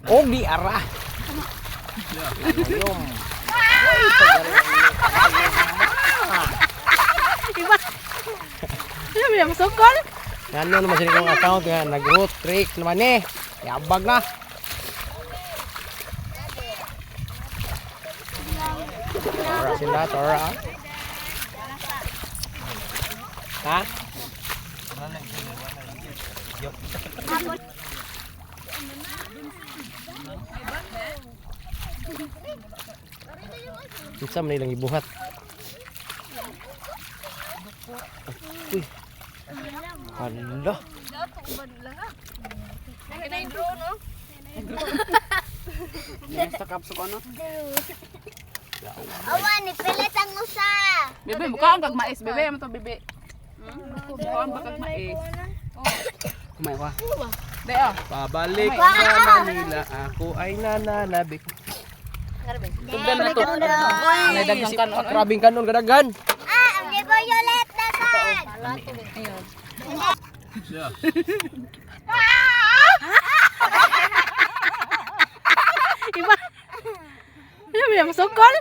Oh, di ara. Yung. Iba. Ano mo yung masukol? Yan naman sila kong account nga nag-root trick naman eh. Yabag na. Tora sila, Tora. Ha? Isa man nilang ibuhat. Uy. Hala. Awan, ipilit ang usa. Bebe, mukha ang gagmais. Bebe, ano to, bebe? Mukha ang gagmais. Kumay ko. Deo. Pabalik sa Manila, ako ay nananabik. Tugdan na to. May dagang kanon. Krabing kanon kadaghan. Ah, ang violet na sad. Iba. Ano mo yung masukol?